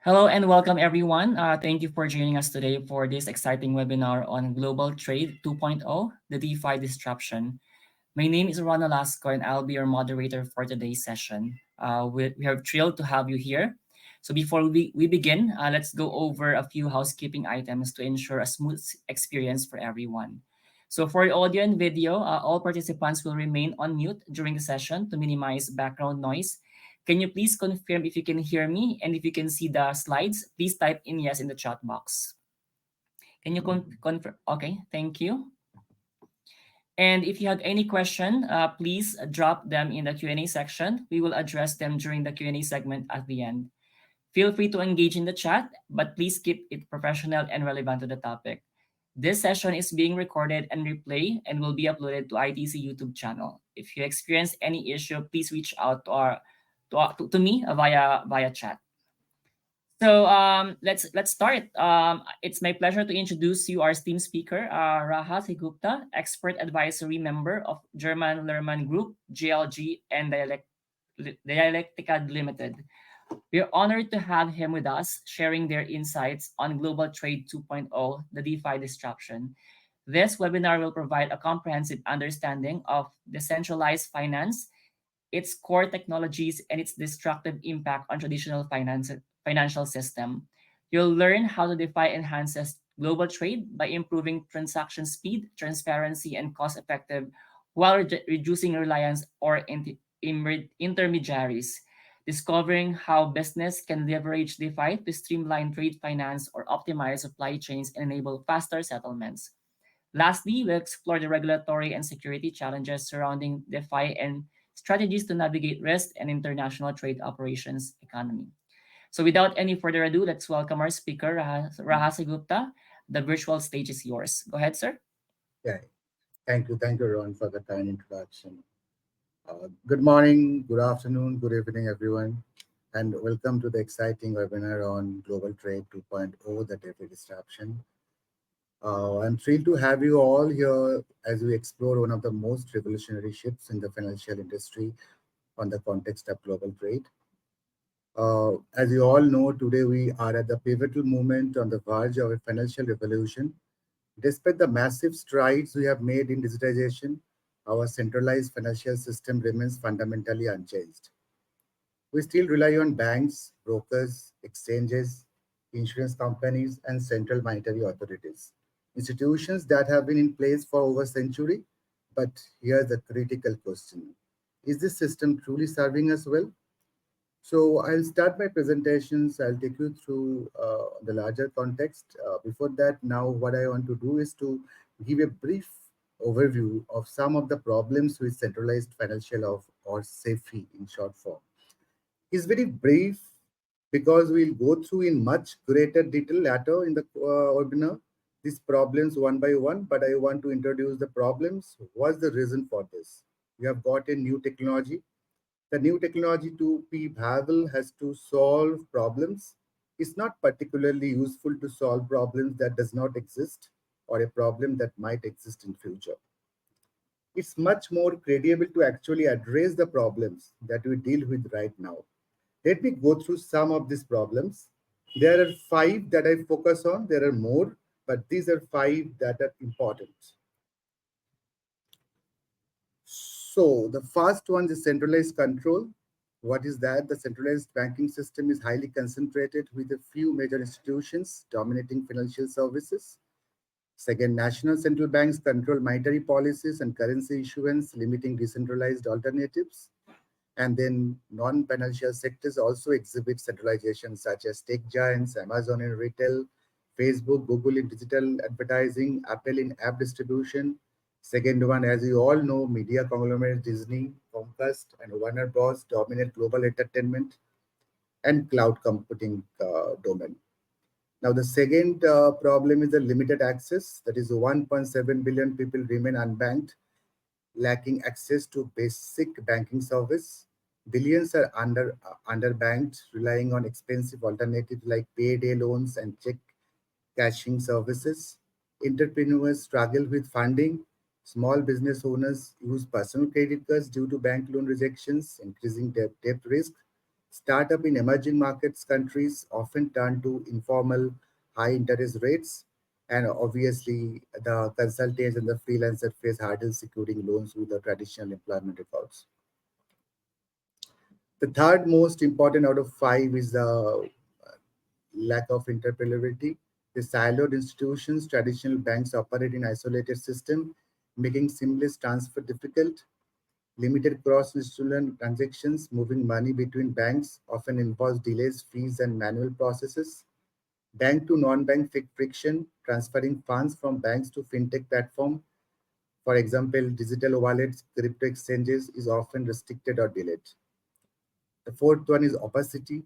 Hello and welcome everyone. Thank you for joining us today for this exciting webinar on Global Trade 2.0, the DeFi disruption. My name is Ron Olasco and I'll be your moderator for today's session. We are thrilled to have you here. So before we begin, let's go over a few housekeeping items to ensure a smooth experience for everyone. So for audio and video, all participants will remain on mute during the session to minimize background noise. Can you please confirm if you can hear me and if you can see the slides? Please type in yes in the chat box. Can you confirm? Okay, thank you. And if you have any question, please drop them in the Q&A section. We will address them during the Q&A segment at the end. Feel free to engage in the chat, but please keep it professional and relevant to the topic. This session is being recorded and replayed and will be uploaded to ITC YouTube channel. If you experience any issue, please reach out to me via chat. So let's start. It's my pleasure to introduce you our esteemed speaker, Raha Gupta, expert advisory member of German Lerman Group, GLG, and Dialectica Limited. We are honored to have him with us, sharing their insights on Global Trade 2.0, the DeFi disruption. This webinar will provide a comprehensive understanding of decentralized finance, its core technologies, and its destructive impact on traditional financial system. You'll learn how to DeFi enhances global trade by improving transaction speed, transparency, and cost effective while reducing reliance or intermediaries. Discovering how business can leverage DeFi to streamline trade finance or optimize supply chains and enable faster settlements. Lastly, we'll explore the regulatory and security challenges surrounding DeFi and strategies to navigate risk and international trade operations economy. So without any further ado, let's welcome our speaker, Rahasi Gupta. The virtual stage is yours. Go ahead, sir. Yeah, thank you, Ron, for the kind introduction. Good morning, good afternoon, good evening, everyone, and welcome to the exciting webinar on Global Trade 2.0, the DeFi disruption. I'm thrilled to have you all here as we explore one of the most revolutionary shifts in the financial industry on the context of global trade. As you all know, today we are at the pivotal moment on the verge of a financial revolution. Despite the massive strides we have made in digitization, our centralized financial system remains fundamentally unchanged. We still rely on banks, brokers, exchanges, insurance companies, and central monetary authorities, institutions that have been in place for over a century. But here's the critical question. Is this system truly serving us well? So I'll start my presentations. I'll take you through the larger context. Before that, now what I want to do is to give a brief overview of some of the problems with centralized financial or SAFI in short form. It's very brief because we'll go through in much greater detail later in the webinar these problems one by one, but I want to introduce the problems. What's the reason for this? We have got a new technology. The new technology to be viable has to solve problems. It's not particularly useful to solve problems that does not exist or a problem that might exist in future. It's much more credible to actually address the problems that we deal with right now. Let me go through some of these problems. There are 5 that I focus on. There are more, but these are 5 that are important. So the first one is centralized control. What is that? The centralized banking system is highly concentrated with a few major institutions dominating financial services. Second, national central banks control monetary policies and currency issuance, limiting decentralized alternatives. And then non-financial sectors also exhibit centralization, such as tech giants, Amazon in retail, Facebook, Google in digital advertising, Apple in app distribution. Second one, as you all know, media conglomerate Disney, Comcast, and Warner Bros. Dominate global entertainment and cloud computing domain. Now, the second problem is the limited access. That is, 1.7 billion people remain unbanked, lacking access to basic banking service. Billions are underbanked, relying on expensive alternatives like payday loans and check cashing services. Entrepreneurs struggle with funding. Small business owners use personal credit cards due to bank loan rejections, increasing debt risk. Startup in emerging markets countries often turn to informal high interest rates, and obviously the consultants and the freelancers face hurdles securing loans with the traditional employment records. The third most important out of five is the lack of interoperability. The siloed institutions, traditional banks operate in isolated system, making seamless transfer difficult. Limited cross-institutional transactions, moving money between banks often involves delays, fees, and manual processes. Bank to non-bank friction, transferring funds from banks to fintech platform, for example, digital wallets, crypto exchanges, is often restricted or delayed. The fourth one is opacity.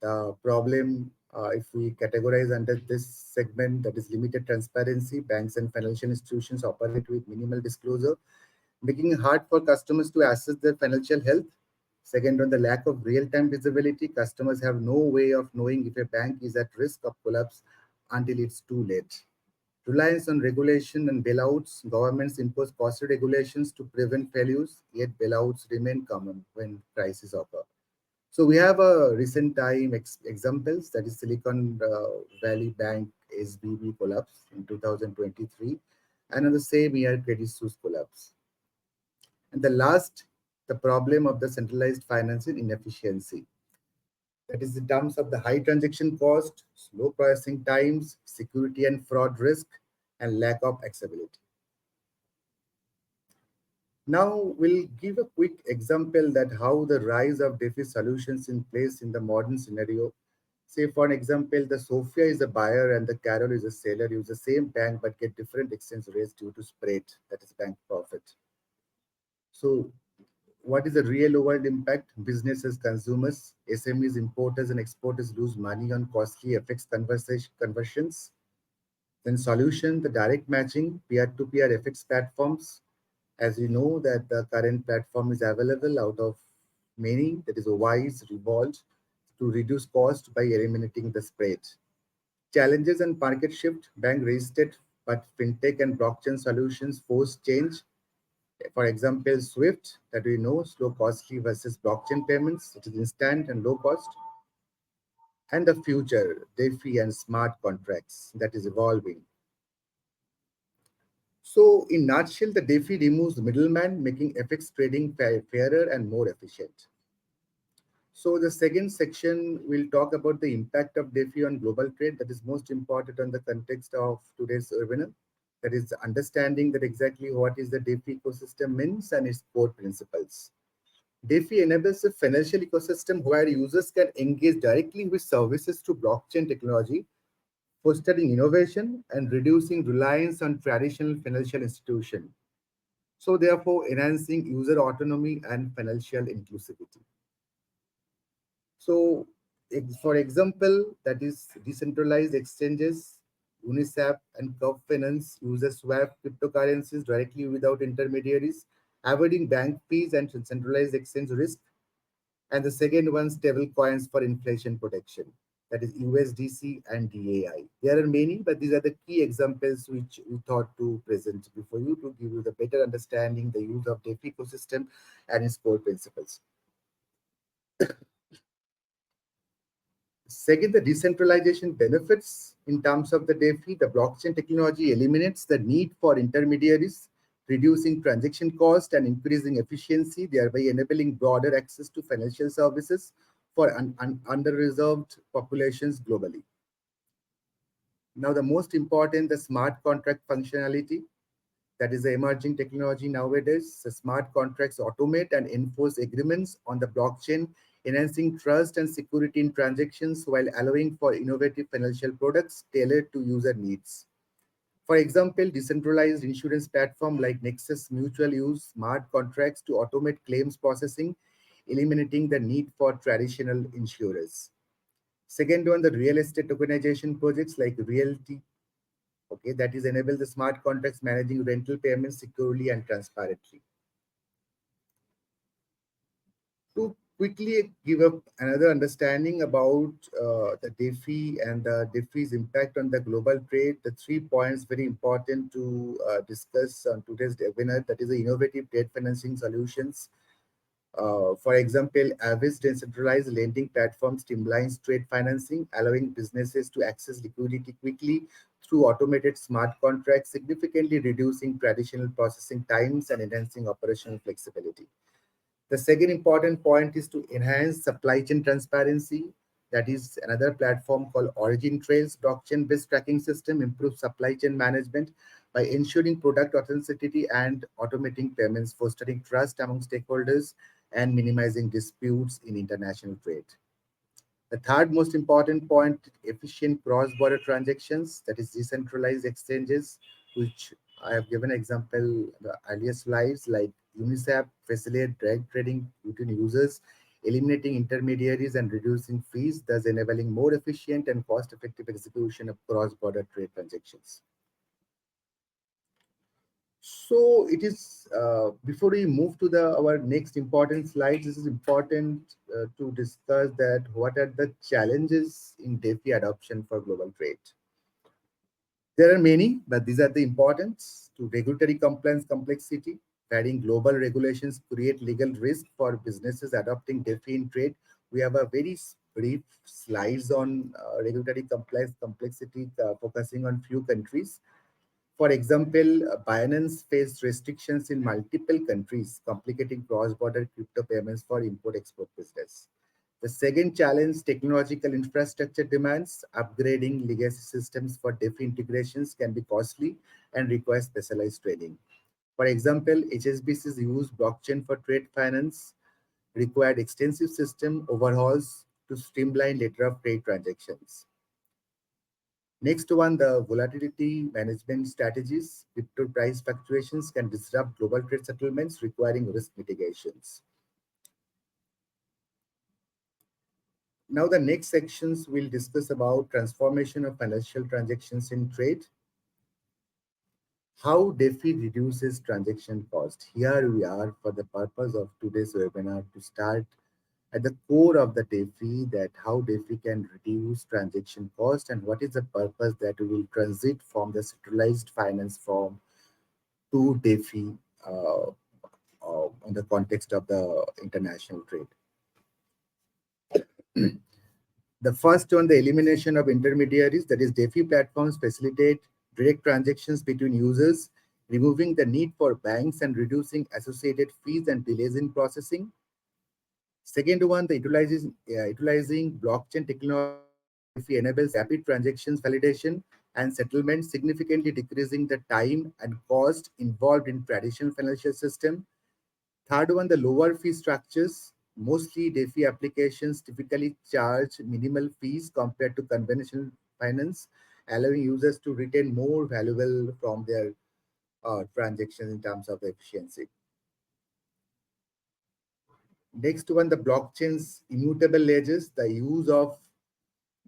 The problem, if we categorize under this segment, that is limited transparency. Banks and financial institutions operate with minimal disclosure, making it hard for customers to assess their financial health. Second, on the lack of real-time visibility, customers have no way of knowing if a bank is at risk of collapse until it's too late. Reliance on regulation and bailouts, governments impose costly regulations to prevent failures, yet bailouts remain common when crises occur. So we have a recent time examples, that is Silicon Valley Bank SBB collapse in 2023, and on the same year Credit Suisse collapse. And the last, the problem of the centralized financing inefficiency. That is in terms of the high transaction cost, slow processing times, security and fraud risk, and lack of accessibility. Now we'll give a quick example that how the rise of DeFi solutions in place in the modern scenario. Say for an example, the Sophia is a buyer and the Carol is a seller, use the same bank but get different exchange rates due to spread, that is bank profit. So what is the real world impact? Businesses, consumers, SMEs, importers, and exporters lose money on costly FX conversions. Then solution, the direct matching, peer-to-peer FX platforms. As you know that the current platform is available out of many, that is a Wise, Revolt, to reduce cost by eliminating the spread. Challenges and market shift, bank registered, but fintech and blockchain solutions force change. For example, Swift, that we know, slow, costly versus blockchain payments, it is instant and low cost. And the future, DeFi and smart contracts, that is evolving. So, in nutshell, the DeFi removes the middleman, making FX trading fairer and more efficient. So, the second section will talk about the impact of DeFi on global trade. That is most important in the context of today's webinar. That is understanding that exactly what is the DeFi ecosystem means and its core principles. DeFi enables a financial ecosystem where users can engage directly with services through blockchain technology, fostering innovation and reducing reliance on traditional financial institutions. So, therefore, enhancing user autonomy and financial inclusivity. So, for example, that is decentralized exchanges, Uniswap and Curve Finance uses swap cryptocurrencies directly without intermediaries, avoiding bank fees and centralized exchange risk. And the second one, stable coins for inflation protection. That is USDC and DAI. There are many, but these are the key examples which we thought to present before you to give you the better understanding the use of DeFi ecosystem and its core principles. Second, the decentralization benefits in terms of the DeFi. The blockchain technology eliminates the need for intermediaries, reducing transaction cost and increasing efficiency, thereby enabling broader access to financial services for under-reserved populations globally. Now, the most important, the smart contract functionality. That is the emerging technology nowadays. The smart contracts automate and enforce agreements on the blockchain, enhancing trust and security in transactions while allowing for innovative financial products tailored to user needs. For example, decentralized insurance platform like Nexus Mutual use smart contracts to automate claims processing, eliminating the need for traditional insurers. Second one, the real estate tokenization projects like Realty, okay, that is enable the smart contracts managing rental payments securely and transparently. To quickly give up another understanding about the DeFi and the DeFi's impact on the global trade, the 3 points very important to discuss on today's webinar, that is the innovative trade financing solutions. For example, Avis decentralized lending platform streamlines trade financing, allowing businesses to access liquidity quickly through automated smart contracts, significantly reducing traditional processing times and enhancing operational flexibility. The second important point is to enhance supply chain transparency. That is another platform called Origin Trails blockchain-based tracking system improves supply chain management by ensuring product authenticity and automating payments, fostering trust among stakeholders and minimizing disputes in international trade. The third most important point, efficient cross-border transactions, that is decentralized exchanges, which I have given example in the earlier slides, like UNICEF facilitate direct trading between users, eliminating intermediaries and reducing fees, thus enabling more efficient and cost-effective execution of cross-border trade transactions. So it is before we move to the our next important slides, this is important to discuss that what are the challenges in DeFi adoption for global trade. There are many, but these are the importance to regulatory compliance complexity. Varying global regulations create legal risk for businesses adopting DeFi in trade. We have a very brief slides on regulatory compliance complexity, focusing on few countries. For example, Binance faced restrictions in multiple countries, complicating cross-border crypto payments for import-export business. The second challenge, technological infrastructure demands. Upgrading legacy systems for DeFi integrations can be costly and require specialized training. For example, HSBC's use blockchain for trade finance required extensive system overhauls to streamline letter of trade transactions. Next one, the volatility management strategies. Crypto price fluctuations can disrupt global trade settlements, requiring risk mitigations. Now, the next sections will discuss about transformation of financial transactions in trade, how DeFi reduces transaction cost. Here we are for the purpose of today's webinar to start at the core of the DeFi, that how DeFi can reduce transaction cost and what is the purpose that we will transit from the centralized finance form to DeFi on the context of the international trade. The first one, the elimination of intermediaries, that is DeFi platforms facilitate direct transactions between users, removing the need for banks and reducing associated fees and delays in processing. Second one, the utilizing blockchain technology, DeFi enables rapid transactions validation and settlement, significantly decreasing the time and cost involved in traditional financial system. Third one, the lower fee structures. Mostly DeFi applications typically charge minimal fees compared to conventional finance, allowing users to retain more valuable from their transactions in terms of the efficiency. Next one, the blockchain's immutable ledgers. The use of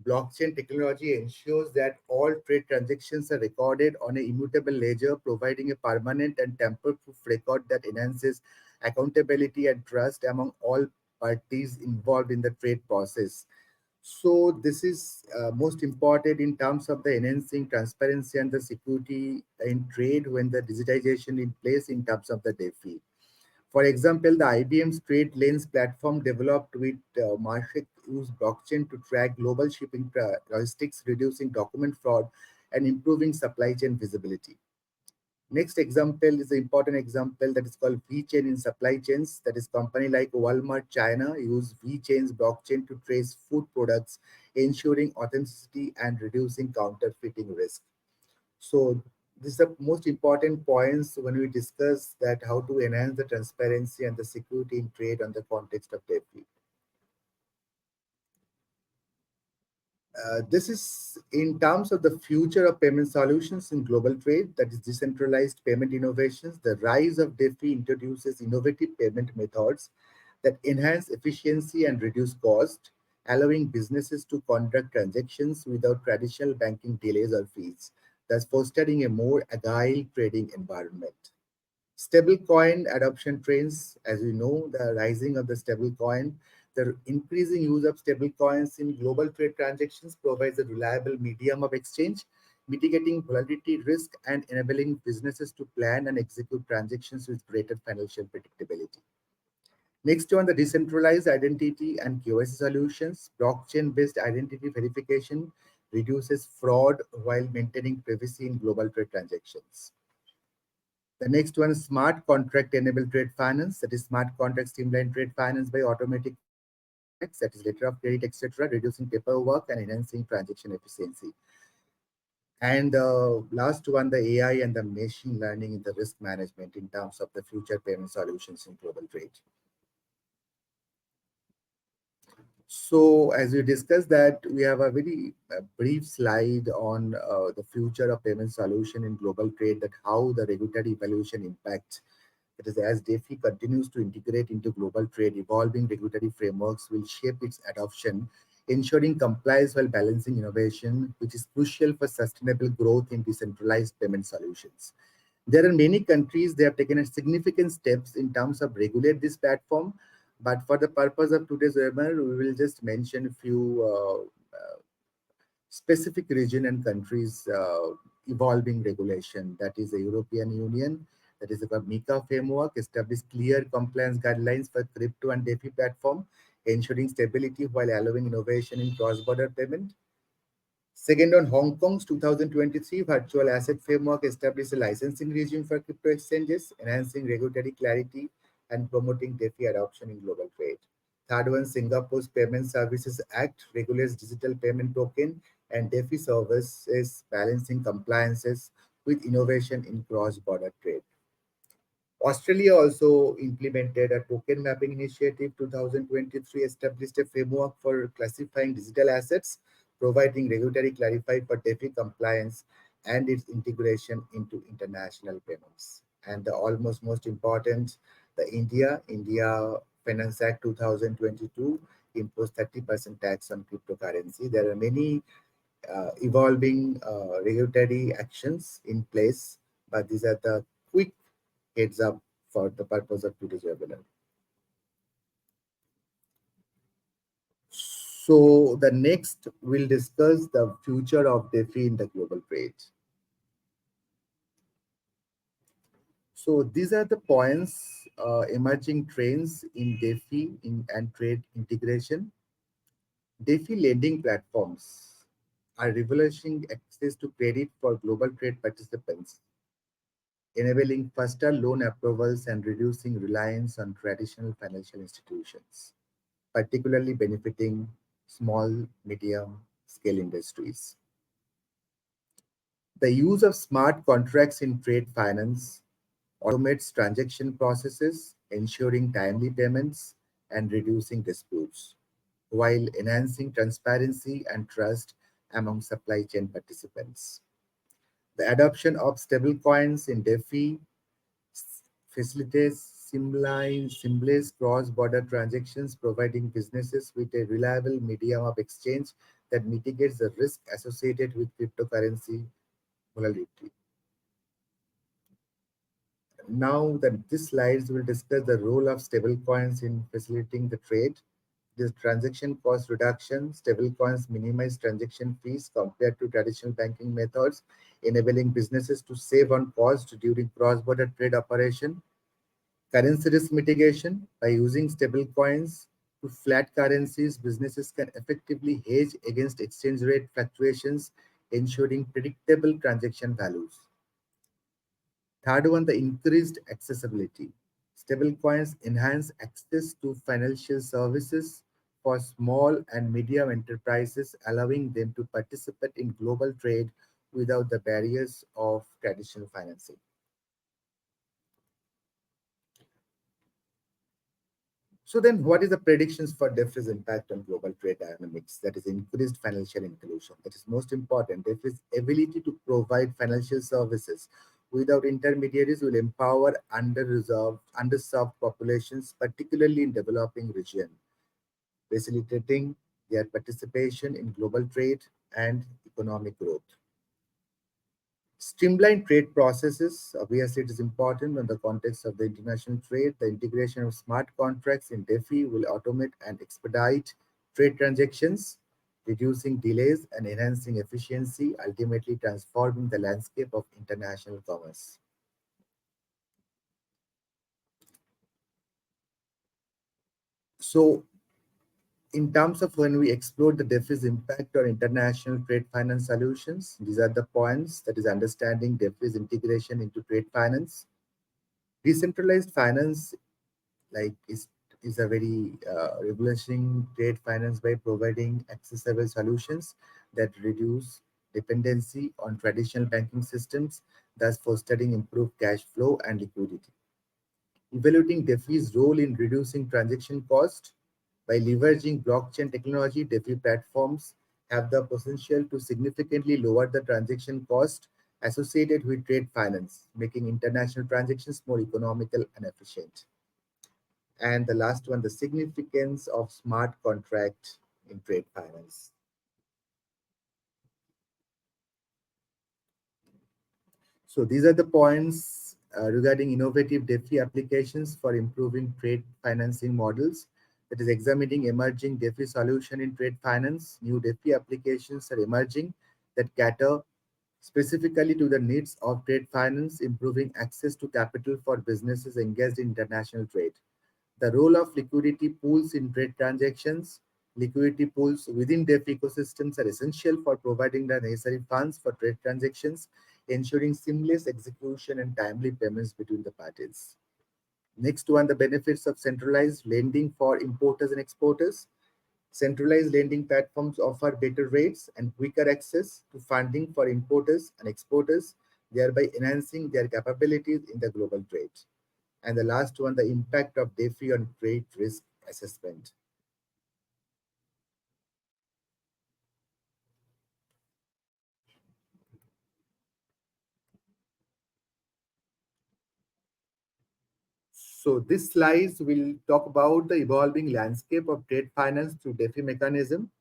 blockchain technology ensures that all trade transactions are recorded on an immutable ledger, providing a permanent and tamper-proof record that enhances accountability and trust among all parties involved in the trade process. So this is most important in terms of the enhancing transparency and the security in trade when the digitization in place in terms of the DeFi. For example, the IBM's Trade Lanes platform developed with Market use blockchain to track global shipping logistics, reducing document fraud and improving supply chain visibility. Next example is an important example that is called VeChain in supply chains. That is company like Walmart China use VeChain's blockchain to trace food products, ensuring authenticity and reducing counterfeiting risk. So these are most important points when we discuss that how to enhance the transparency and the security in trade on the context of DeFi. This is in terms of the future of payment solutions in global trade, that is decentralized payment innovations. The rise of DeFi introduces innovative payment methods that enhance efficiency and reduce cost, allowing businesses to conduct transactions without traditional banking delays or fees, thus fostering a more agile trading environment. Stablecoin adoption trends, as we know, the rising of the stablecoin, the increasing use of stablecoins in global trade transactions provides a reliable medium of exchange, mitigating volatility risk and enabling businesses to plan and execute transactions with greater financial predictability. Next one, the decentralized identity and KYC solutions. Blockchain-based identity verification reduces fraud while maintaining privacy in global trade transactions. The next one is smart contract enabled trade finance. That is smart contract streamline trade finance by automatic contracts, that is letter of credit, etc., reducing paperwork and enhancing transaction efficiency. And the last one, the AI and the machine learning in the risk management in terms of the future payment solutions in global trade. So, as we discussed that, we have a very brief slide on the future of payment solution in global trade, that how the regulatory evolution impacts. That is, as DeFi continues to integrate into global trade, evolving regulatory frameworks will shape its adoption, ensuring compliance while balancing innovation, which is crucial for sustainable growth in decentralized payment solutions. There are many countries they have taken a significant steps in terms of regulate this platform, but for the purpose of today's webinar, we will just mention a few specific region and countries evolving regulation. That is the European Union, that is the MiCA framework, establish clear compliance guidelines for crypto and DeFi platform, ensuring stability while allowing innovation in cross-border payment. Second, on Hong Kong's 2023 Virtual Asset Framework established a licensing regime for crypto exchanges, enhancing regulatory clarity and promoting DeFi adoption in global trade. Third one, Singapore's Payment Services Act regulates digital payment token and DeFi services, balancing compliances with innovation in cross-border trade. Australia also implemented a token mapping initiative 2023, established a framework for classifying digital assets, providing regulatory clarify for DeFi compliance and its integration into international payments. And the almost most important, the India Finance Act 2022 imposed 30% tax on cryptocurrency. There are many evolving regulatory actions in place, but these are the quick heads up for the purpose of today's webinar. So the next we'll discuss the future of DeFi in the global trade. So these are the points, emerging trends in DeFi and trade integration. DeFi lending platforms are revolutionizing access to credit for global trade participants, enabling faster loan approvals and reducing reliance on traditional financial institutions, particularly benefiting small, medium scale industries. The use of smart contracts in trade finance automates transaction processes, ensuring timely payments and reducing disputes, while enhancing transparency and trust among supply chain participants. The adoption of stablecoins in DeFi facilitates seamless cross-border transactions, providing businesses with a reliable medium of exchange that mitigates the risk associated with cryptocurrency volatility. Now, these slides will discuss the role of stablecoins in facilitating the trade. This transaction cost reduction, stablecoins minimize transaction fees compared to traditional banking methods, enabling businesses to save on cost during cross-border trade operation. Currency risk mitigation, by using stablecoins to flat currencies, businesses can effectively hedge against exchange rate fluctuations, ensuring predictable transaction values. Third one, the increased accessibility. Stablecoins enhance access to financial services for small and medium enterprises, allowing them to participate in global trade without the barriers of traditional financing. So then what is the predictions for DeFi's impact on global trade dynamics? That is increased financial inclusion. That is most important. DeFi's ability to provide financial services without intermediaries will empower underserved populations, particularly in developing regions, facilitating their participation in global trade and economic growth. Streamline trade processes. Obviously, it is important in the context of the international trade. The integration of smart contracts in DeFi will automate and expedite trade transactions, reducing delays and enhancing efficiency, ultimately transforming the landscape of international commerce. So, in terms of when we explore the DeFi's impact on international trade finance solutions, these are the points, that is understanding DeFi's integration into trade finance. Decentralized finance like is a very revolutionizing trade finance by providing accessible solutions that reduce dependency on traditional banking systems, thus fostering improved cash flow and liquidity. Evaluating DeFi's role in reducing transaction cost by leveraging blockchain technology, DeFi platforms have the potential to significantly lower the transaction cost associated with trade finance, making international transactions more economical and efficient. And the last one, the significance of smart contract in trade finance. So these are the points regarding innovative DeFi applications for improving trade financing models. That is examining emerging DeFi solution in trade finance. New DeFi applications are emerging that cater specifically to the needs of trade finance, improving access to capital for businesses engaged in international trade. The role of liquidity pools in trade transactions. Liquidity pools within DeFi ecosystems are essential for providing the necessary funds for trade transactions, ensuring seamless execution and timely payments between the parties. Next one, the benefits of centralized lending for importers and exporters. Centralized lending platforms offer better rates and quicker access to funding for importers and exporters, thereby enhancing their capabilities in the global trade. And the last one, the impact of DeFi on trade risk assessment. So this slides will talk about the evolving landscape of trade finance through DeFi mechanism.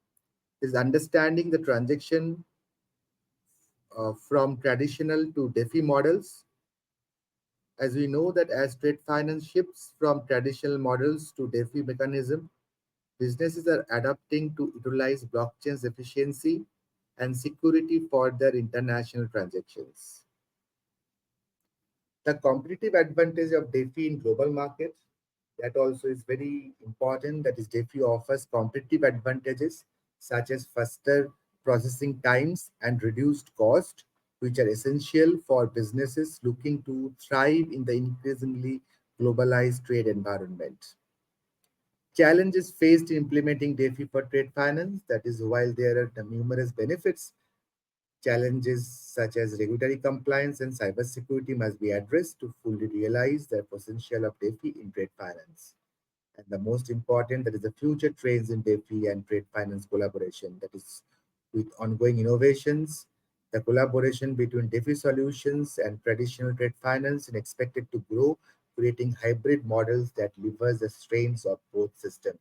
Is understanding the transaction from traditional to DeFi models. As we know that as trade finance shifts from traditional models to DeFi mechanism, businesses are adapting to utilize blockchain's efficiency and security for their international transactions. The competitive advantage of DeFi in global markets, that also is very important. That is, DeFi offers competitive advantages such as faster processing times and reduced cost, which are essential for businesses looking to thrive in the increasingly globalized trade environment. Challenges faced in implementing DeFi for trade finance, that is, while there are numerous benefits, challenges such as regulatory compliance and cybersecurity must be addressed to fully realize the potential of DeFi in trade finance. And the most important, that is the future trends in DeFi and trade finance collaboration, that is with ongoing innovations, the collaboration between DeFi solutions and traditional trade finance is expected to grow, creating hybrid models that leverage the strengths of both systems.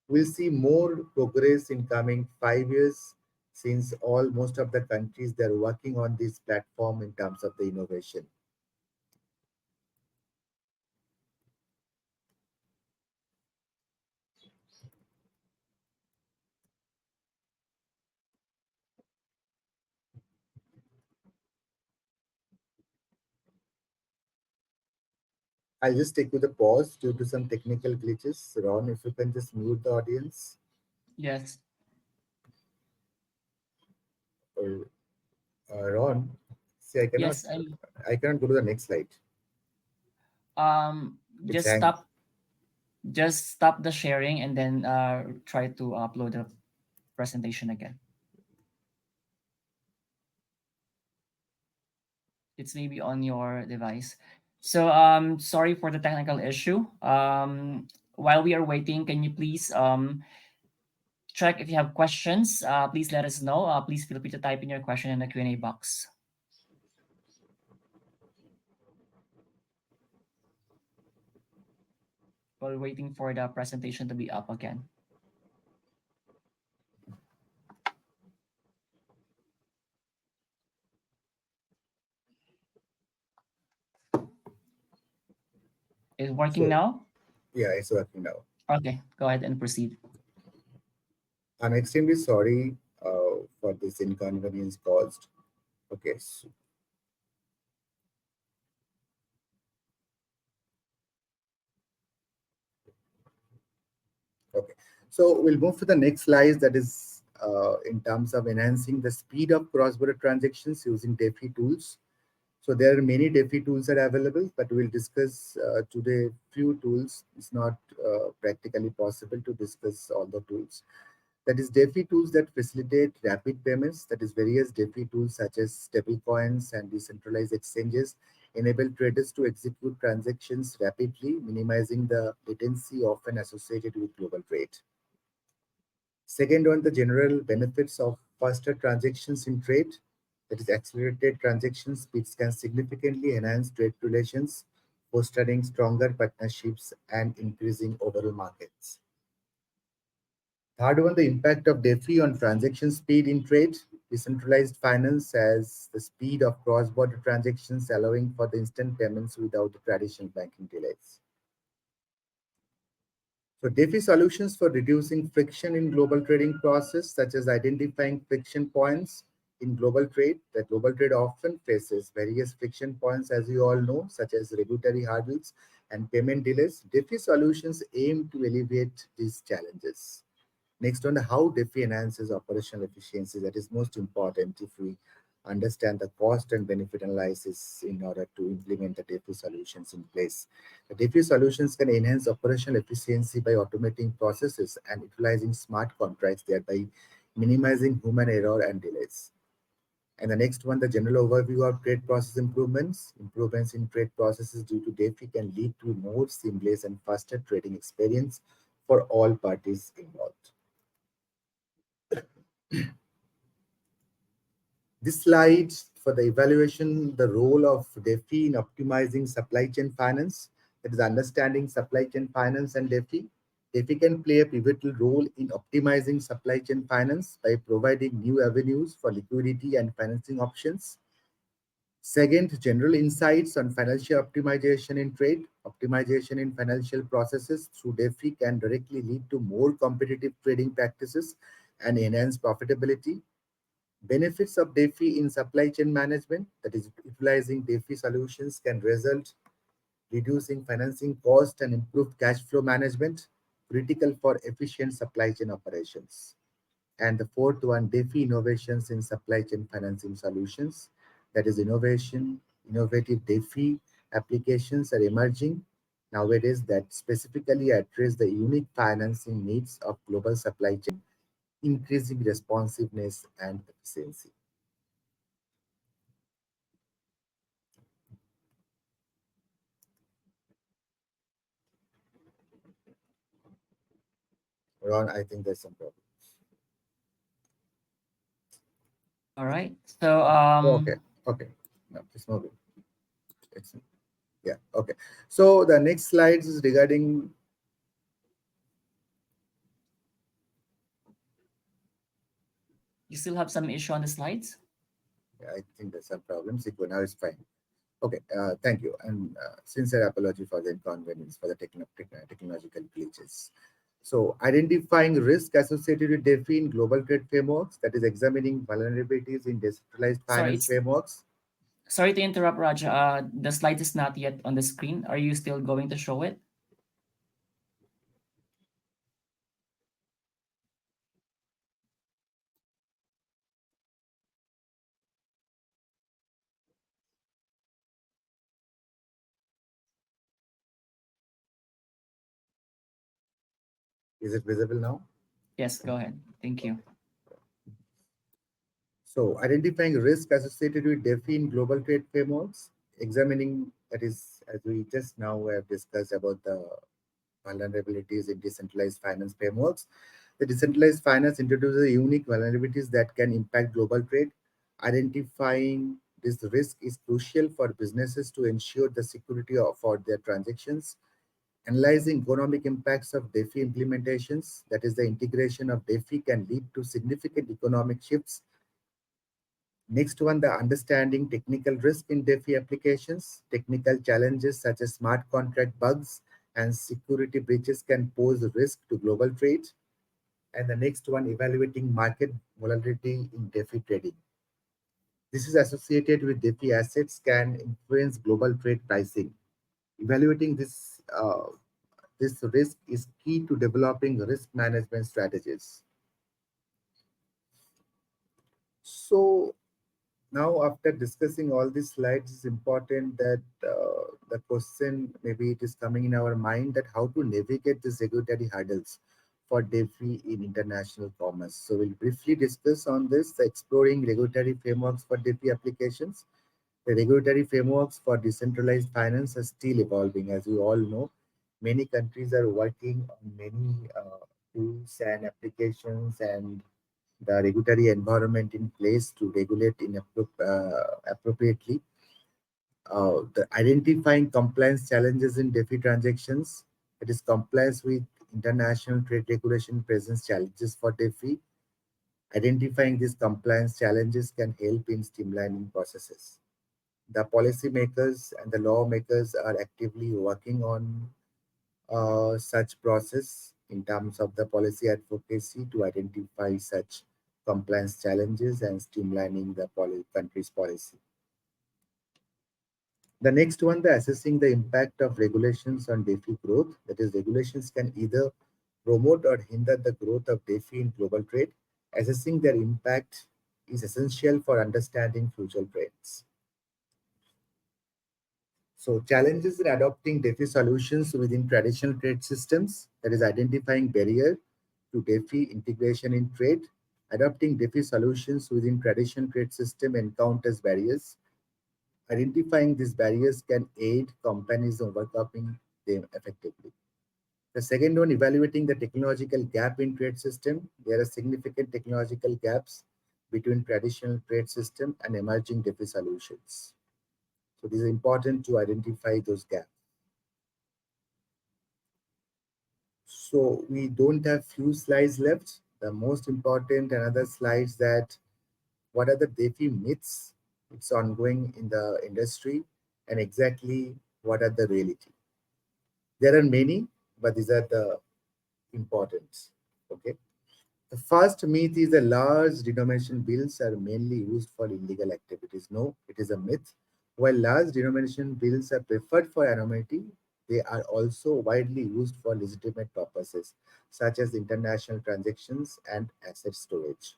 We'll see more progress in coming 5 years since all most of the countries they're working on this platform in terms of the innovation. I'll just take with a pause due to some technical glitches. Ron, if you can just mute the audience. Yes. Or Ron, see, Yes, I cannot go to the next slide. um It's just hang. stop the sharing and then try to upload the presentation again. It's maybe on your device. So sorry for the technical issue. While we are waiting, can you please check if you have questions? Please let us know. Please feel free to type in your question in the Q&A box while waiting for the presentation to be up again. Is it working So now? yeah, it's working now. Okay, go ahead and proceed. I'm extremely sorry for this inconvenience caused. Okay, So we'll move to the next slide, that is in terms of enhancing the speed of cross-border transactions using DeFi tools. So there are many DeFi tools that are available, but we'll discuss today few tools. It's not practically possible to discuss all the tools. That is DeFi tools that facilitate rapid payments. That is various DeFi tools such as stablecoins and decentralized exchanges enable traders to execute transactions rapidly, minimizing the latency often associated with global trade. Second one, the general benefits of faster transactions in trade. That is, accelerated transaction speeds can significantly enhance trade relations, fostering stronger partnerships and increasing overall markets. Third one, the impact of DeFi on transaction speed in trade. Decentralized finance has the speed of cross-border transactions, allowing for the instant payments without the traditional banking delays. So DeFi solutions for reducing friction in global trading process, such as identifying friction points in global trade. The global trade often faces various friction points, as you all know, such as regulatory hurdles and payment delays. DeFi solutions aim to alleviate these challenges. Next on how DeFi enhances operational efficiency. That is most important if we understand the cost and benefit analysis in order to implement the DeFi solutions in place. The DeFi solutions can enhance operational efficiency by automating processes and utilizing smart contracts, thereby minimizing human error and delays. And the next one, the general overview of trade process improvements. Improvements in trade processes due to DeFi can lead to more seamless and faster trading experience for all parties involved. This slide for the evaluation the role of DeFi in optimizing supply chain finance. That is understanding supply chain finance and DeFi. DeFi can play a pivotal role in optimizing supply chain finance by providing new avenues for liquidity and financing options. Second, general insights on financial optimization in trade. Optimization in financial processes through DeFi can directly lead to more competitive trading practices and enhance profitability. Benefits of DeFi in supply chain management, that is, utilizing DeFi solutions can result reducing financing cost and improved cash flow management, critical for efficient supply chain operations. And the fourth one, DeFi innovations in supply chain financing solutions, that is innovative DeFi applications are emerging nowadays that specifically address the unique financing needs of global supply chain, increasing responsiveness and efficiency. Ron, I think there's some problem. All right. So Oh, okay, okay. No, it's not good. It's, yeah, okay. So the next slide is regarding, you still have some issue on the slides? yeah, I think there's some problems. Now it's fine. Okay, thank you. And sincere apology for the inconvenience for the technological glitches. So identifying risk associated with DeFi in global trade frameworks, that is examining vulnerabilities in decentralized Sorry, finance it's frameworks. sorry to interrupt, Raj. The slide is not yet on the screen. Are you still going to show it? Is it visible now? Yes, go ahead. Thank you. So identifying risk associated with DeFi in global trade frameworks, examining, that is, as we just now have discussed about the vulnerabilities in decentralized finance frameworks. The decentralized finance introduces unique vulnerabilities that can impact global trade. Identifying this risk is crucial for businesses to ensure the security for their transactions. Analyzing economic impacts of DeFi implementations, that is, the integration of DeFi can lead to significant economic shifts. Next one, the understanding technical risk in DeFi applications. Technical challenges such as smart contract bugs and security breaches can pose a risk to global trade. And the next one, evaluating market volatility in DeFi trading. This is associated with DeFi assets can influence global trade pricing. Evaluating this this risk is key to developing risk management strategies. So now, after discussing all these slides, it's important that the question maybe it is coming in our mind that how to navigate these regulatory hurdles for DeFi in international commerce. So we'll briefly discuss on this, the exploring regulatory frameworks for DeFi applications. The regulatory frameworks for decentralized finance are still evolving. As you all know, many countries are working on many tools and applications and the regulatory environment in place to regulate appropriately. The identifying compliance challenges in DeFi transactions, it is compliance with international trade regulation presents challenges for DeFi. Identifying these compliance challenges can help in streamlining processes. The policymakers and the lawmakers are actively working on such process in terms of the policy advocacy to identify such compliance challenges and streamlining the country's policy. The next one, the assessing the impact of regulations on DeFi growth. That is, regulations can either promote or hinder the growth of DeFi in global trade. Assessing their impact is essential for understanding future trends. So challenges in adopting DeFi solutions within traditional trade systems, that is identifying barrier to DeFi integration in trade. Adopting DeFi solutions within traditional trade system encounters barriers. Identifying these barriers can aid companies in overcoming them effectively. The second one, evaluating the technological gap in trade system. There are significant technological gaps between traditional trade system and emerging DeFi solutions. So it is important to identify those gaps. So we don't have few slides left. The most important another slides that what are the DeFi myths it's ongoing in the industry and exactly what are the reality. There are many, but these are the important. Okay. The first myth is the large denomination bills are mainly used for illegal activities. No, it is a myth. While large denomination bills are preferred for anonymity, they are also widely used for legitimate purposes, such as international transactions and asset storage.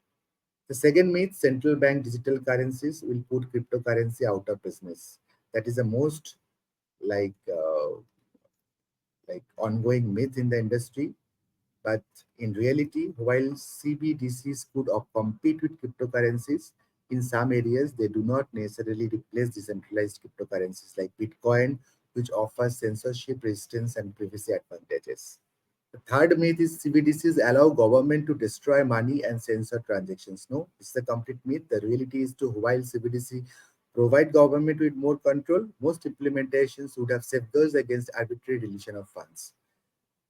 The second myth, central bank digital currencies will put cryptocurrency out of business. That is the most like uh, like ongoing myth in the industry. But in reality, while CBDCs could compete with cryptocurrencies, in some areas they do not necessarily replace decentralized cryptocurrencies like Bitcoin, which offers censorship resistance and privacy advantages. The third myth is CBDCs allow government to destroy money and censor transactions. No, it's a complete myth. The reality is to while CBDC provide government with more control, most implementations would have safeguards against arbitrary deletion of funds.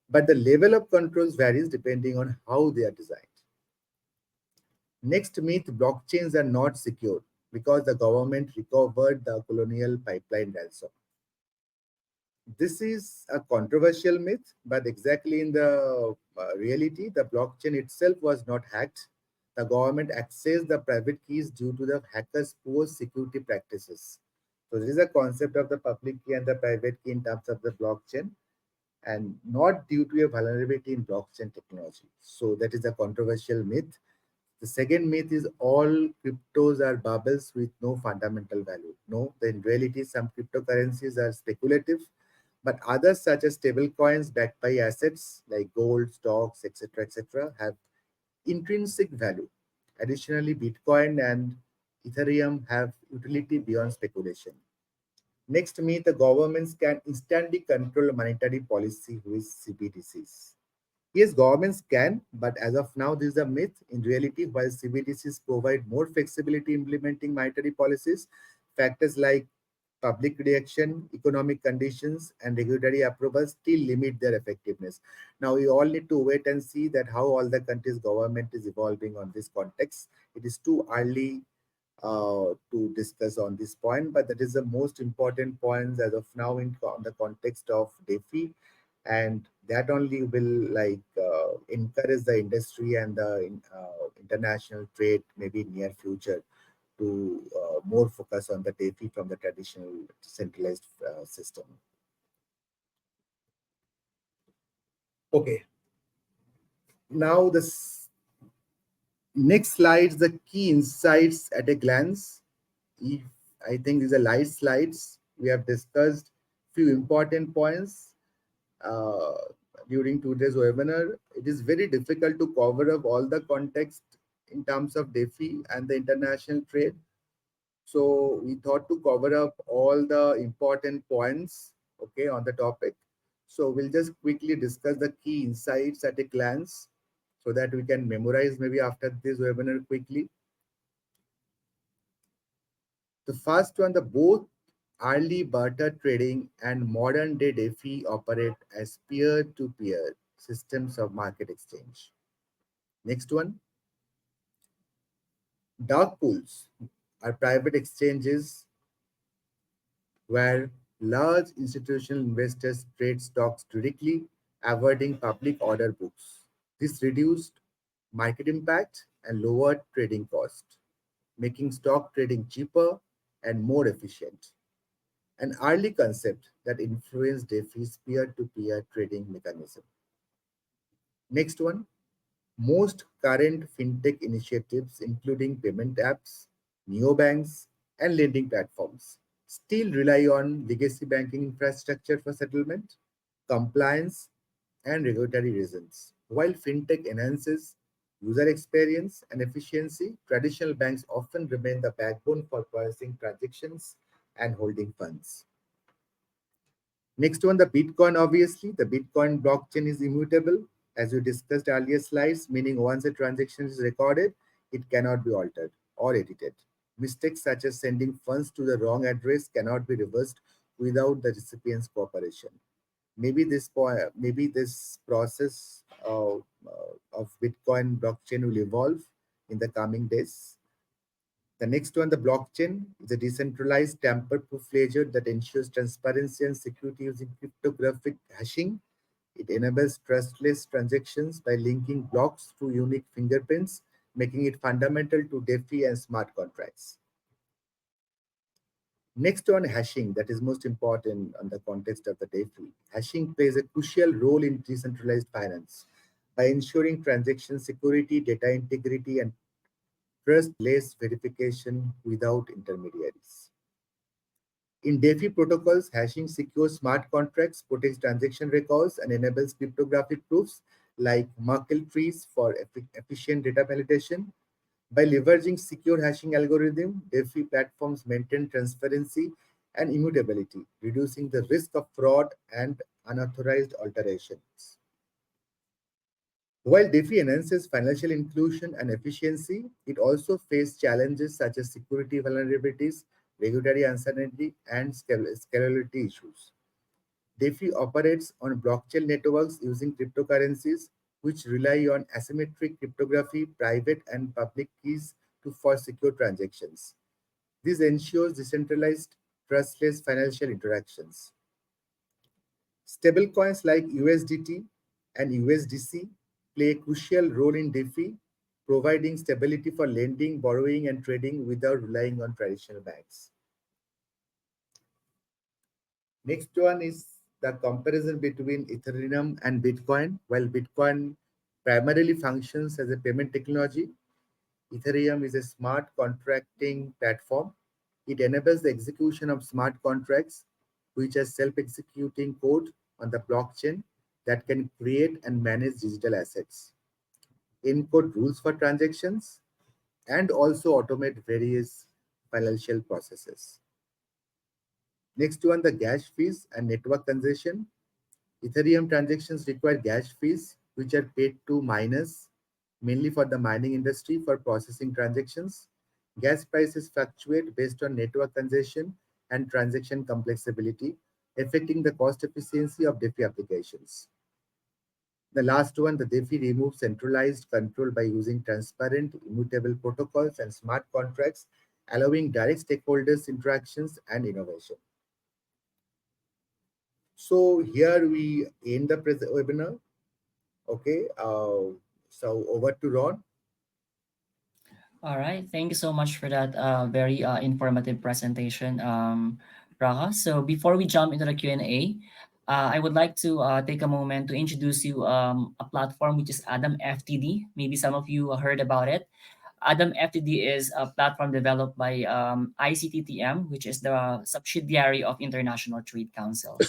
But the level of controls varies depending on how they are designed. Next myth, blockchains are not secure because the government recovered the colonial pipeline ransom. This is a controversial myth, but exactly in the reality, the blockchain itself was not hacked. The government accessed the private keys due to the hackers' poor security practices. So this is a concept of the public key and the private key in terms of the blockchain and not due to a vulnerability in blockchain technology. So that is a controversial myth. The second myth is all cryptos are bubbles with no fundamental value. No, in reality, some cryptocurrencies are speculative, but others such as stable coins backed by assets like gold, stocks, etc., have intrinsic value. Additionally, Bitcoin and Ethereum have utility beyond speculation. Next myth, the governments can instantly control monetary policy with CBDCs. Yes, governments can, but as of now, this is a myth. In reality, while CBDCs provide more flexibility implementing monetary policies, factors like public reaction, economic conditions, and regulatory approval still limit their effectiveness. Now, we all need to wait and see that how all the countries' government is evolving on this context. It is too early to discuss on this point, but that is the most important points as of now in the context of DeFi, and that only will encourage the industry and the international trade maybe near future to more focus on the DeFi from the traditional centralized system. Okay, now next slides, the key insights at a glance. If I think these are light slides. We have discussed few important points uh, during today's webinar. It is very difficult to cover up all the context in terms of DeFi and the international trade. So we thought to cover up all the important points, okay, on the topic. So we'll just quickly discuss the key insights at a glance so that we can memorize maybe after this webinar quickly. The first one, the both early barter trading and modern day DeFi operate as peer-to-peer systems of market exchange. Next one, dark pools are private exchanges where large institutional investors trade stocks directly, avoiding public order books. This reduced market impact and lowered trading cost, making stock trading cheaper and more efficient. An early concept that influenced DeFi's peer-to-peer trading mechanism. Next one, most current fintech initiatives, including payment apps, neobanks, and lending platforms, still rely on legacy banking infrastructure for settlement, compliance, and regulatory reasons. While fintech enhances user experience and efficiency, traditional banks often remain the backbone for processing transactions and holding funds. Next one, the Bitcoin, obviously. The Bitcoin blockchain is immutable, as we discussed earlier slides, meaning once a transaction is recorded, it cannot be altered or edited. Mistakes such as sending funds to the wrong address cannot be reversed without the recipient's cooperation. Maybe this process of Bitcoin blockchain will evolve in the coming days. The next one, the blockchain, is a decentralized tamper-proof ledger that ensures transparency and security using cryptographic hashing. It enables trustless transactions by linking blocks through unique fingerprints, making it fundamental to DeFi and smart contracts. Next one, hashing, that is most important on the context of the DeFi. Hashing plays a crucial role in decentralized finance by ensuring transaction security, data integrity, and trust-based verification without intermediaries. In DeFi protocols, hashing secures smart contracts, protects transaction records, and enables cryptographic proofs like Merkle trees for efficient data validation. By leveraging secure hashing algorithm, DeFi platforms maintain transparency and immutability, reducing the risk of fraud and unauthorized alterations. While DeFi enhances financial inclusion and efficiency, it also faces challenges such as security vulnerabilities, regulatory uncertainty, and scalability issues. DeFi operates on blockchain networks using cryptocurrencies, which rely on asymmetric cryptography, private and public keys for secure transactions. This ensures decentralized, trustless financial interactions. Stablecoins like USDT and USDC play a crucial role in DeFi, providing stability for lending, borrowing, and trading without relying on traditional banks. Next one is the comparison between Ethereum and Bitcoin. While Bitcoin primarily functions as a payment technology, Ethereum is a smart contracting platform. It enables the execution of smart contracts, which are self-executing code on the blockchain that can create and manage digital assets, encode rules for transactions, and also automate various financial processes. Next one, the gas fees and network congestion. Ethereum transactions require gas fees, which are paid to miners, mainly for the mining industry for processing transactions. Gas prices fluctuate based on network congestion and transaction complexity, affecting the cost efficiency of DeFi applications. The last one, the DeFi removes centralized control by using transparent, immutable protocols and smart contracts, allowing direct stakeholders interactions and innovation. So here we end the webinar. Okay, so over to Ron. All right. Thank you so much for that very informative presentation, Raha. So before we jump into the Q&A, I would like to take a moment to introduce you a platform which is Adam FTD. Maybe some of you heard about it. Adam FTD is a platform developed by ICTTM, which is the subsidiary of International Trade Council.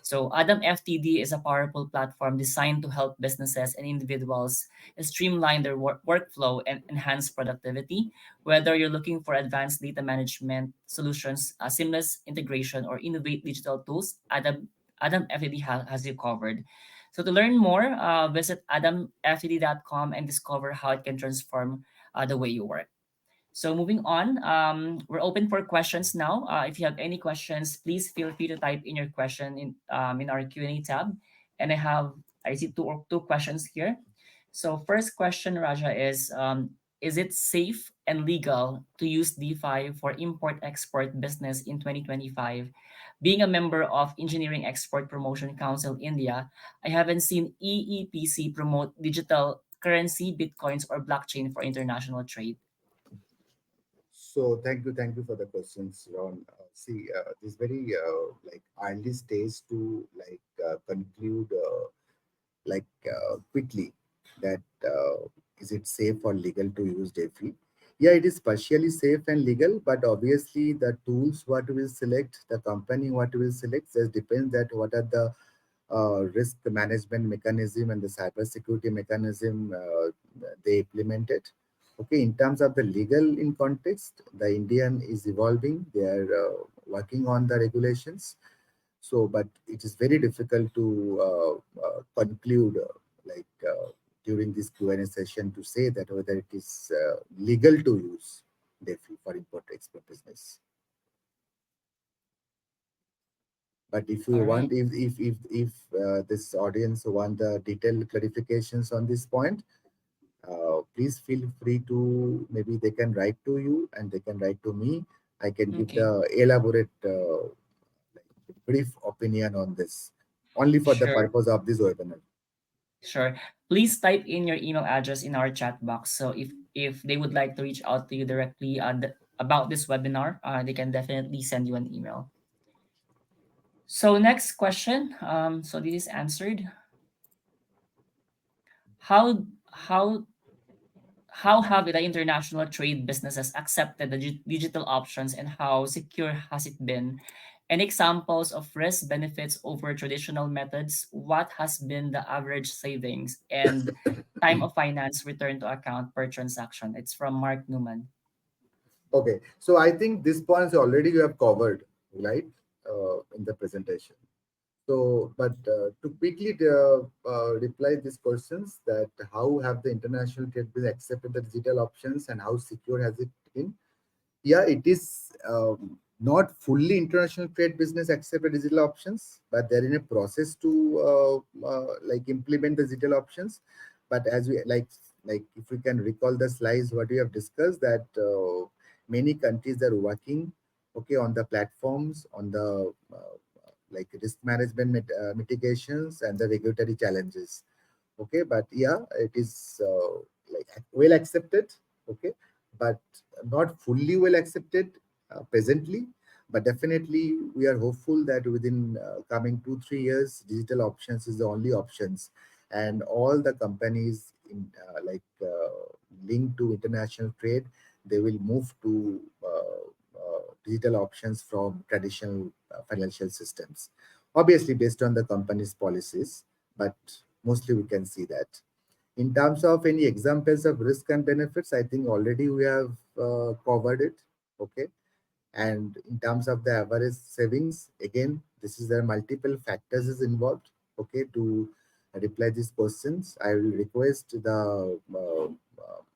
So Adam FTD is a powerful platform designed to help businesses and individuals streamline their workflow and enhance productivity. Whether you're looking for advanced data management solutions, seamless integration, or innovate digital tools, Adam FTD has you covered. So to learn more, visit adamftd.com and discover how it can transform the way you work. So moving on, we're open for questions now. If you have any questions, please feel free to type in your question in our Q&A tab. And I see two questions here. So first question, Raja, is it safe and legal to use DeFi for import-export business in 2025? Being a member of Engineering Export Promotion Council India, I haven't seen EEPC promote digital currency, bitcoins, or blockchain for international trade. So thank you for the questions, Ron. See, this very like early stage to conclude quickly that is it safe or legal to use DeFi? Yeah, it is partially safe and legal, but obviously the tools what we will select, the company what we will select, just depends that what are the risk management mechanism and the cyber security mechanism they implemented. Okay, in terms of the legal in context, the Indian is evolving. They are working on the regulations. So, but it is very difficult to conclude during this Q&A session to say that whether it is legal to use DeFi for import-export business. But if you All right. want, if this audience want the detailed clarifications on this point, please feel free to maybe they can write to you and they can write to me. I can give Okay. the elaborate brief opinion on this only for the Sure. purpose of this webinar. Sure. Please type in your email address in our chat box. So if they would like to reach out to you directly about this webinar, they can definitely send you an email. So next question. So this is answered. How how how have the international trade businesses accepted the digital options and how secure has it been? Any examples of risk benefits over traditional methods? What has been the average savings and time of finance return to account per transaction? It's from Mark Newman. Okay, so I think this points already you have covered, right, in the presentation. So, but to quickly reply these questions, that how have the international trade been accepted the digital options and how secure has it been? Yeah, it is not fully international trade business accepted digital options, but they're in a process to implement the digital options. But as we like if we can recall the slides what we have discussed, that many countries are working okay on the platforms on the risk management mitigations and the regulatory challenges. Okay, but yeah, it is well accepted. Okay, but not fully well accepted presently, but definitely we are hopeful that within coming 2 3 years digital options is the only options, and all the companies in linked to international trade, they will move to digital options from traditional financial systems, obviously based on the company's policies, but mostly we can see that. In terms of any examples of risk and benefits, I think already we have covered it. Okay. And in terms of the average savings, again, this is there multiple factors is involved. Okay. To reply these questions, I will request the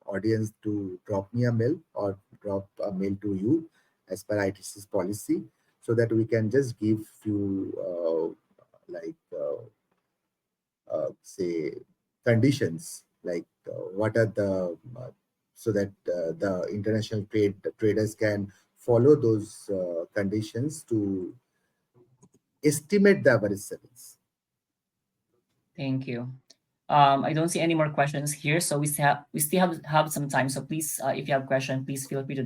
audience to drop me a mail or drop a mail to you as per ITC's policy, so that we can just give few say conditions what are the so that the international traders can follow those conditions to estimate the average savings. Thank you. I don't see any more questions here, so we still have some time. So please, if you have question, please feel free to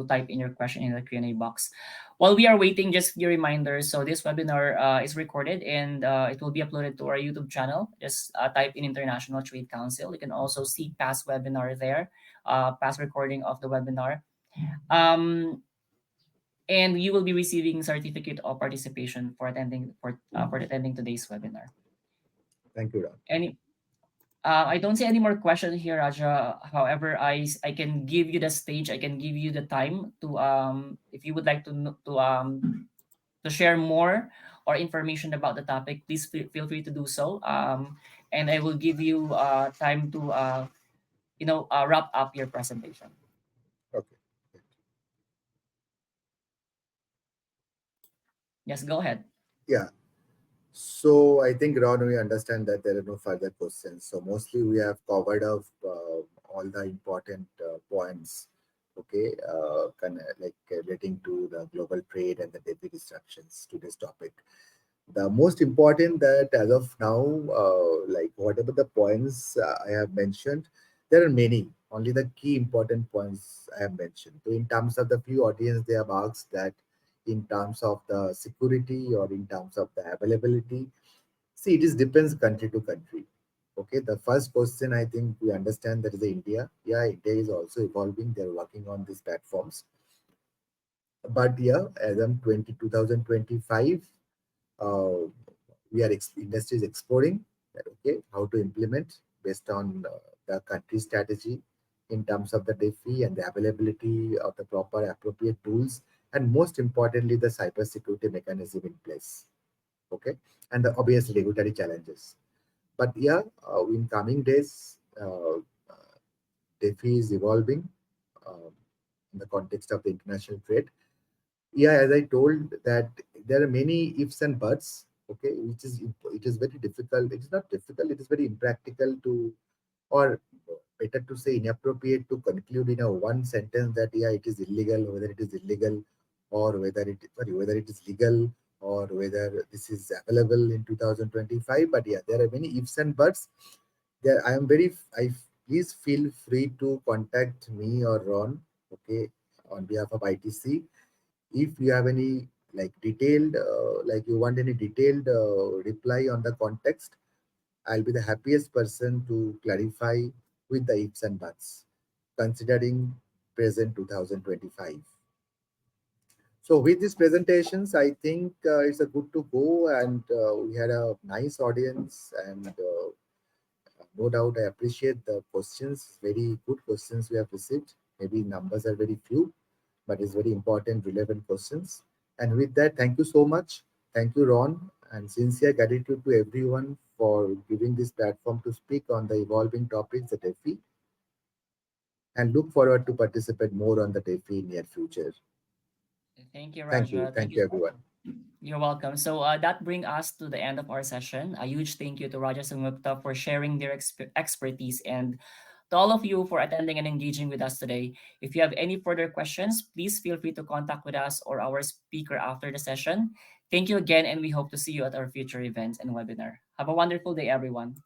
type in your question in the Q&A box. While we are waiting, just a reminder. So this webinar is recorded and it will be uploaded to our YouTube channel. Just type in International Trade Council. You can also see past webinar there, past recording of the webinar. Um, and you will be receiving certificate of participation for attending today's webinar. Thank you, Ram. Any I don't see any more questions here, Raja. However, I can give you the stage. I can give you the time to if you would like to to share more or information about the topic, please feel free to do so. And I will give you time to wrap up your presentation. Okay. Yes, go ahead. Yeah. So I think, Ron, we understand that there are no further questions. So mostly we have covered up all the important points, okay, relating to the global trade and the DeFi disruptions to this topic. The most important that as of now, like whatever the points I have mentioned, there are many. Only the key important points I have mentioned. So in terms of the few audience, they have asked that in terms of the security or in terms of the availability. See, it is depends country to country. Okay, the first question I think we understand that is India. Yeah, India is also evolving. They're working on these platforms. But yeah, as of 2025, uh, industry is exploring that, okay, how to implement based on the country strategy in terms of the DeFi and the availability of the proper appropriate tools, and most importantly, the cyber security mechanism in place. Okay, and the obvious regulatory challenges. But yeah, in coming days, DeFi is evolving uh, in the context of the international trade. Yeah, as I told that there are many ifs and buts, okay, which is it is very difficult. It is not difficult, it is very impractical to, or better to say inappropriate to conclude in a one sentence that yeah, it is illegal, whether it is illegal, or whether it is legal, or whether this is available in 2025. But yeah, there are many ifs and buts. There I am very I Please feel free to contact me or Ron, okay, on behalf of ITC. If you have any like detailed like you want any detailed reply on the context, I'll be the happiest person to clarify with the ifs and buts considering present 2025. So with these presentations, I think it's a good to go, and we had a nice audience, and no doubt I appreciate the questions, very good questions we have received. Maybe numbers are very few, but it's very important, relevant questions. And with that, thank you so much. Thank you, Ron, and sincere gratitude to everyone for giving this platform to speak on the evolving topics at DeFi, and look forward to participate more on the DeFi in near future. Thank you, Thank you. Raja. Thank Thank you. you, everyone. You're welcome. So that brings us to the end of our session. A huge thank you to Raja Sangupta for sharing their expertise, and to all of you for attending and engaging with us today. If you have any further questions, please feel free to contact with us or our speaker after the session. Thank you again, and we hope to see you at our future events and webinar. Have a wonderful day, everyone.